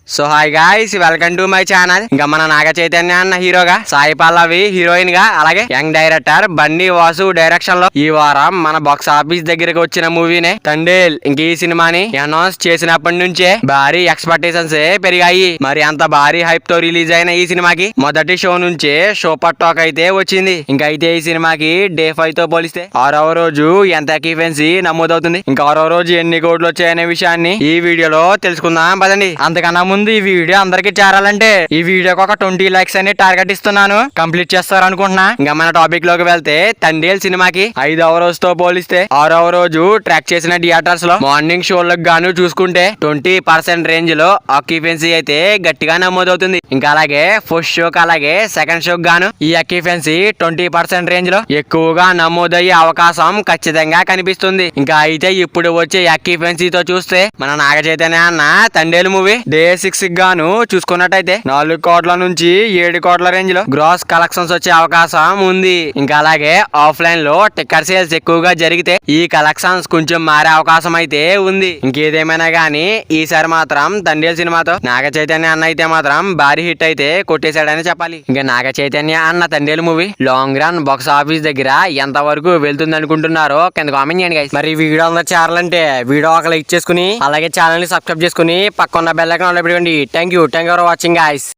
So hi guys, welcome to my channel. ఇంకా మన నాగ చైతన్య అన్న హీరోగా, సాయి పల్లవి హీరోయిన్ గా, అలాగే young director Bunny Vasu direction లో ఈ వారం మన బాక్స్ ఆఫీస్ దగ్గరకు వచ్చిన మూవీనే తండేల్. ఇంక ఈ సినిమాని అనౌన్స్ చేసినప్పటి నుంచే భారీ ఎక్స్పెక్టేషన్స్ పెరిగాయి. మరి అంత భారీ హైప్ తో రిలీజ్ అయిన ఈ సినిమాకి మొదటి షో నుంచే సూపర్ టాక్ అయితే వచ్చింది. ఇంకా అయితే ఈ సినిమాకి డే 5 తో పోలిస్తే 6వ రోజు ఎంత ఎక్యుపెన్సీ నమోదవుతుంది, ఇంకా 6వ రోజు ఎన్ని కోట్లు వచ్చాయనే విషయాన్ని ఈ వీడియోలో తెలుసుకుందాం పదండి. అంతకన్నా ముందు ఈ వీడియో అందరికి చేరాలంటే ఈ వీడియోకి ఒక 20 లైక్స్ అని టార్గెట్ ఇస్తున్నాను. కంప్లీట్ చేస్తారు అనుకుంటున్నా. ఇంకా మన టాపిక్ లోకి వెళ్తే, తండేల్ సినిమాకి 5వ రోజుతో పోలిస్తే 6వ రోజు ట్రాక్ చేసిన థియేటర్స్ లో మార్నింగ్ షోలకు గాను చూసుకుంటే 20% రేంజ్ లో ఆక్యుపెన్సీ అయితే గట్టిగా నమోదవుతుంది. ఇంకా అలాగే ఫస్ట్ షోకి అలాగే సెకండ్ షోకి గాను ఈ ఆక్యుపెన్సీ 20% రేంజ్ లో ఎక్కువగా నమోదయ్యే అవకాశం ఖచ్చితంగా కనిపిస్తుంది. ఇంకా అయితే ఇప్పుడు వచ్చే ఆక్యుపెన్సీతో చూస్తే మన నాగ చైతన్య అన్న తండేల్ మూవీ డే 6 గాను చూసుకున్నట్టయితే 4 కోట్ల నుంచి 7 కోట్ల రేంజ్ లో గ్రాస్ కలెక్షన్స్ వచ్చే అవకాశం ఉంది. ఇంకా అలాగే ఆఫ్లైన్ లో టికెట్ సేల్స్ ఎక్కువగా జరిగితే ఈ కలెక్షన్స్ కొంచెం మారే అవకాశం అయితే ఉంది. ఇంకేదేమైనా గానీ ఈసారి మాత్రం తండేల్ సినిమాతో నాగ చైతన్య అన్న అయితే మాత్రం భారీ హిట్ అయితే కొట్టేశాడని చెప్పాలి. ఇంకా నాగ చైతన్య అన్న Thandel movie long run box office దగ్గర ఎంత వరకు వెళ్తుంది అనుకుంటున్నారో కింద కామెంట్ చేయండి గైస్. మరి వీడియో అందరూ చేరాలంటే వీడియో ఒక లైక్ చేసుకుని అలాగే ఛానల్ ని సబ్స్క్రైబ్ చేసుకుని పక్కన బెల్ ఐకాన్ పెట్టుకోండి. Thank you for watching guys.